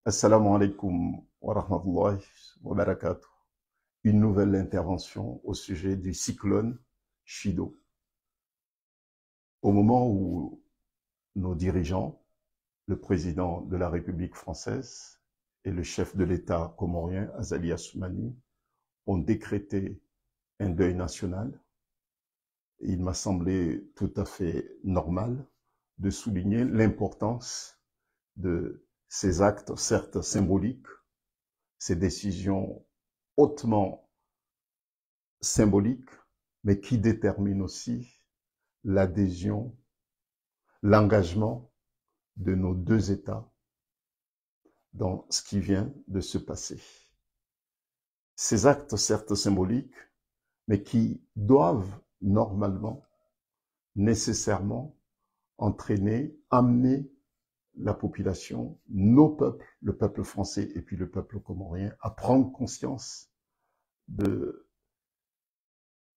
Assalamu alaikum wa rahmatullahi wa barakatuh. Une nouvelle intervention au sujet du cyclone Chido. Au moment où nos dirigeants, le président de la République française et le chef de l'État comorien, Azali Assoumani, ont décrété un deuil national, il m'a semblé tout à fait normal de souligner l'importance de ces actes, certes symboliques, ces décisions hautement symboliques, mais qui déterminent aussi l'adhésion, l'engagement de nos deux États dans ce qui vient de se passer. Ces actes, certes symboliques, mais qui doivent normalement, nécessairement, entraîner, amener la population, nos peuples, le peuple français et puis le peuple comorien, à prendre conscience de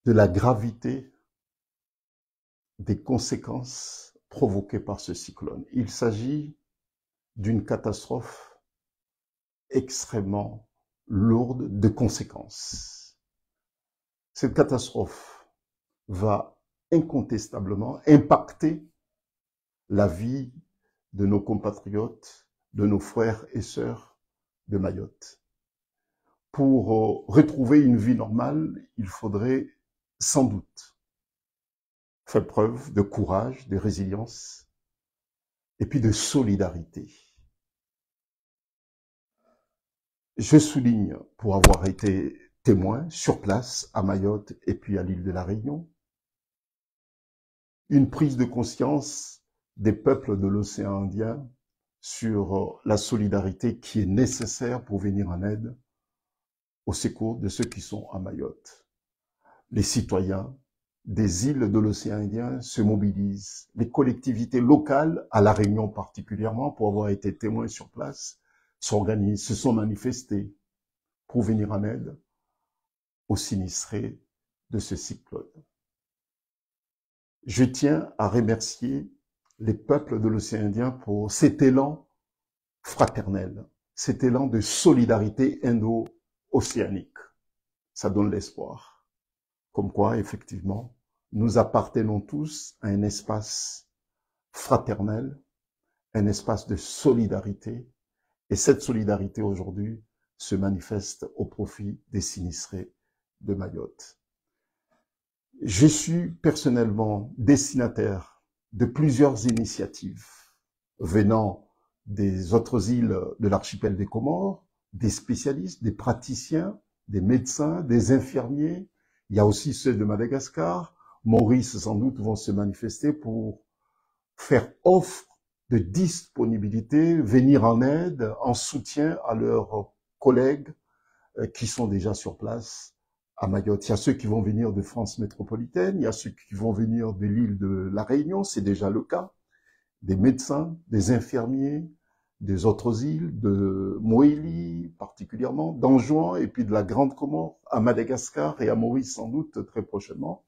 la gravité des conséquences provoquées par ce cyclone. Il s'agit d'une catastrophe extrêmement lourde de conséquences. Cette catastrophe va incontestablement impacter la vie de nos compatriotes, de nos frères et sœurs de Mayotte. Pour retrouver une vie normale, il faudrait sans doute faire preuve de courage, de résilience et puis de solidarité. Je souligne, pour avoir été témoin sur place à Mayotte et puis à l'île de la Réunion, une prise de conscience des peuples de l'océan Indien sur la solidarité qui est nécessaire pour venir en aide au secours de ceux qui sont à Mayotte. Les citoyens des îles de l'océan Indien se mobilisent, les collectivités locales, à La Réunion particulièrement, pour avoir été témoins sur place, s'organisent, se sont manifestés pour venir en aide aux sinistrés de ce cyclone. Je tiens à remercier les peuples de l'océan Indien pour cet élan fraternel, cet élan de solidarité indo-océanique. Ça donne l'espoir. Comme quoi, effectivement, nous appartenons tous à un espace fraternel, un espace de solidarité. Et cette solidarité aujourd'hui se manifeste au profit des sinistrés de Mayotte. Je suis personnellement destinataire de plusieurs initiatives venant des autres îles de l'archipel des Comores, des spécialistes, des praticiens, des médecins, des infirmiers. Il y a aussi ceux de Madagascar. Maurice, sans doute, vont se manifester pour faire offre de disponibilité, venir en aide, en soutien à leurs collègues qui sont déjà sur place à Mayotte. Il y a ceux qui vont venir de France métropolitaine, il y a ceux qui vont venir de l'île de la Réunion, c'est déjà le cas, des médecins, des infirmiers, des autres îles, de Moélie particulièrement, d'Anjouan et puis de la Grande Comore, à Madagascar et à Maurice sans doute très prochainement,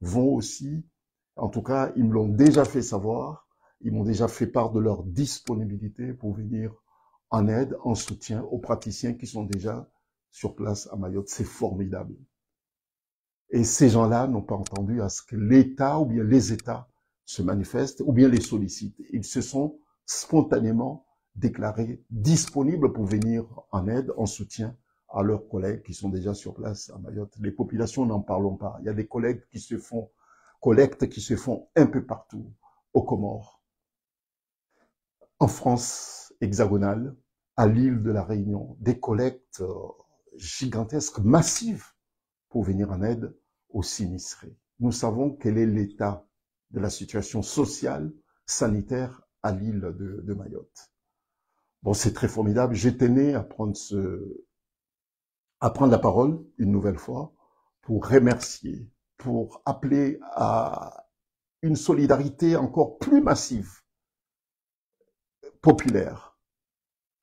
vont aussi, en tout cas, ils me l'ont déjà fait savoir, ils m'ont déjà fait part de leur disponibilité pour venir en aide, en soutien aux praticiens qui sont déjà sur place à Mayotte. C'est formidable. Et ces gens-là n'ont pas entendu à ce que l'État ou bien les États se manifestent ou bien les sollicitent. Ils se sont spontanément déclarés disponibles pour venir en aide, en soutien à leurs collègues qui sont déjà sur place à Mayotte. Les populations, n'en parlons pas. Il y a des collègues qui se font, collectes qui se font un peu partout, aux Comores, en France hexagonale, à l'île de la Réunion, des collectes gigantesques, massives, pour venir en aide aux sinistrés. Nous savons quel est l'état de la situation sociale, sanitaire à l'île de Mayotte. Bon, c'est très formidable. Je tenais à prendre la parole une nouvelle fois pour remercier, pour appeler à une solidarité encore plus massive, populaire,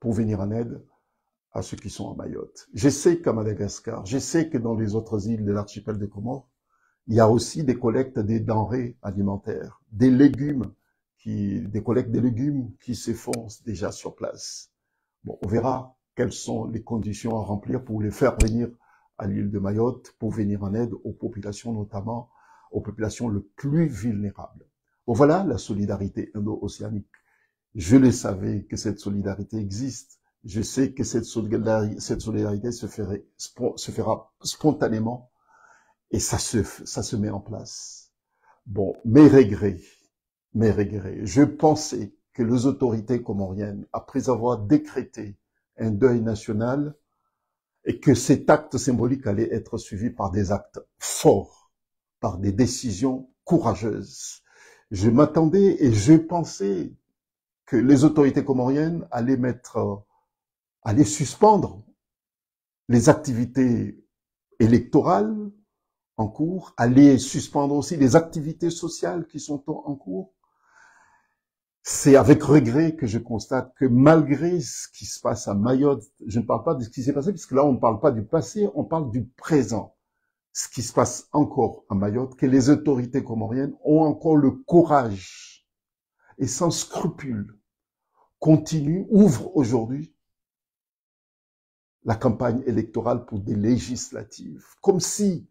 pour venir en aide à ceux qui sont à Mayotte. Je sais qu'à Madagascar, je sais que dans les autres îles de l'archipel des Comores, il y a aussi des collectes des denrées alimentaires, des collectes de légumes qui se font déjà sur place. Bon, on verra quelles sont les conditions à remplir pour les faire venir à l'île de Mayotte, pour venir en aide aux populations, notamment aux populations les plus vulnérables. Bon, voilà la solidarité indo-océanique. Je le savais que cette solidarité existe. Je sais que cette solidarité se fera spontanément et ça se met en place. Bon, mes regrets. Je pensais que les autorités comoriennes, après avoir décrété un deuil national, et que cet acte symbolique allait être suivi par des actes forts, par des décisions courageuses. Je m'attendais et je pensais que les autorités comoriennes allaient suspendre les activités électorales en cours, allaient suspendre aussi les activités sociales qui sont en cours. C'est avec regret que je constate que malgré ce qui se passe à Mayotte, je ne parle pas de ce qui s'est passé, puisque là on ne parle pas du passé, on parle du présent. Ce qui se passe encore à Mayotte, que les autorités comoriennes ont encore le courage et sans scrupule ouvrent aujourd'hui la campagne électorale pour des législatives, comme si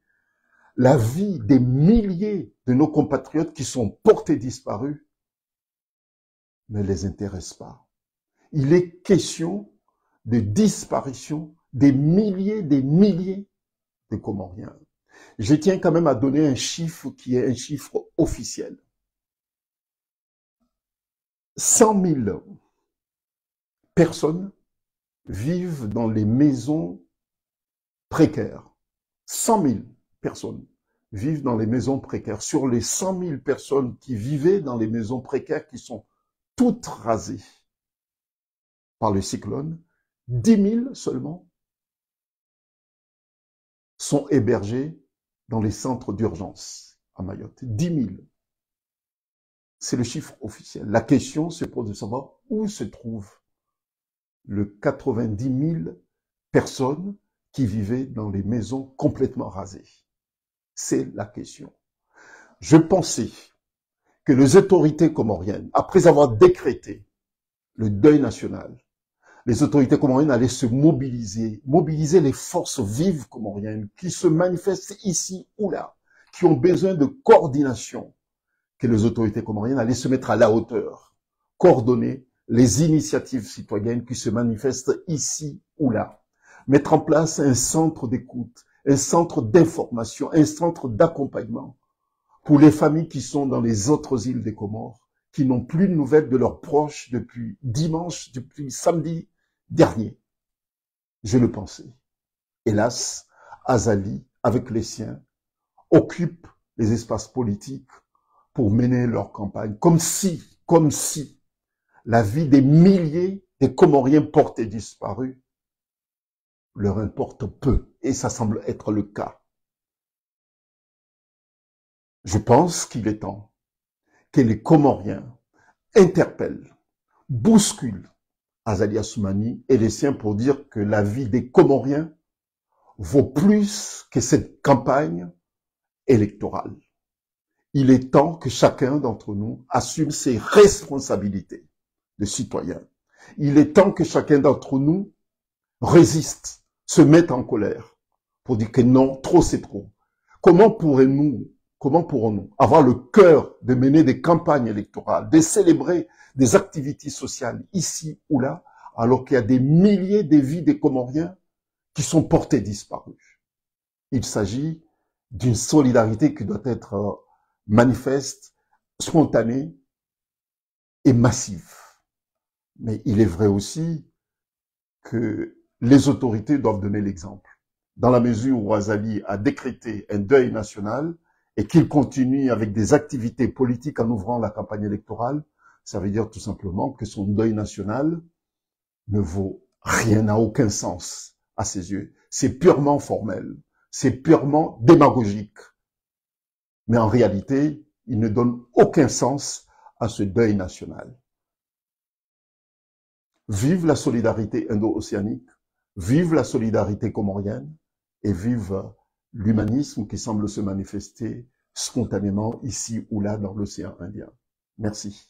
la vie des milliers de nos compatriotes qui sont portés disparus ne les intéresse pas. Il est question de disparition des milliers de Comoriens. Je tiens quand même à donner un chiffre qui est un chiffre officiel. 100 000 personnes vivent dans les maisons précaires. 100 000 personnes vivent dans les maisons précaires. Sur les 100 000 personnes qui vivaient dans les maisons précaires qui sont toutes rasées par le cyclone, 10 000 seulement sont hébergés dans les centres d'urgence à Mayotte. 10 000. C'est le chiffre officiel. La question se pose de savoir où se trouvent les 90 000 personnes qui vivaient dans les maisons complètement rasées. C'est la question. Je pensais que les autorités comoriennes, après avoir décrété le deuil national, les autorités comoriennes allaient se mobiliser les forces vives comoriennes qui se manifestent ici ou là, qui ont besoin de coordination, que les autorités comoriennes allaient se mettre à la hauteur, coordonner les initiatives citoyennes qui se manifestent ici ou là, mettre en place un centre d'écoute, un centre d'information, un centre d'accompagnement pour les familles qui sont dans les autres îles des Comores, qui n'ont plus de nouvelles de leurs proches depuis samedi dernier. Je le pensais. Hélas, Azali, avec les siens, occupe les espaces politiques pour mener leur campagne, comme si la vie des milliers de Comoriens portés disparus leur importe peu, et ça semble être le cas. Je pense qu'il est temps que les Comoriens interpellent, bousculent Azali Assoumani et les siens pour dire que la vie des Comoriens vaut plus que cette campagne électorale. Il est temps que chacun d'entre nous assume ses responsabilités de citoyen. Il est temps que chacun d'entre nous résiste, se mette en colère pour dire que non, trop c'est trop. Comment pourrons-nous avoir le cœur de mener des campagnes électorales, de célébrer des activités sociales ici ou là, alors qu'il y a des milliers de vies des Comoriens qui sont portées disparues? Il s'agit d'une solidarité qui doit être manifeste, spontanée et massive. Mais il est vrai aussi que les autorités doivent donner l'exemple. Dans la mesure où Azali a décrété un deuil national et qu'il continue avec des activités politiques en ouvrant la campagne électorale, ça veut dire tout simplement que son deuil national ne vaut rien, n'a aucun sens à ses yeux. C'est purement formel, c'est purement démagogique. Mais en réalité, il ne donne aucun sens à ce deuil national. Vive la solidarité indo-océanique, vive la solidarité comorienne et vive l'humanisme qui semble se manifester spontanément ici ou là dans l'océan Indien. Merci.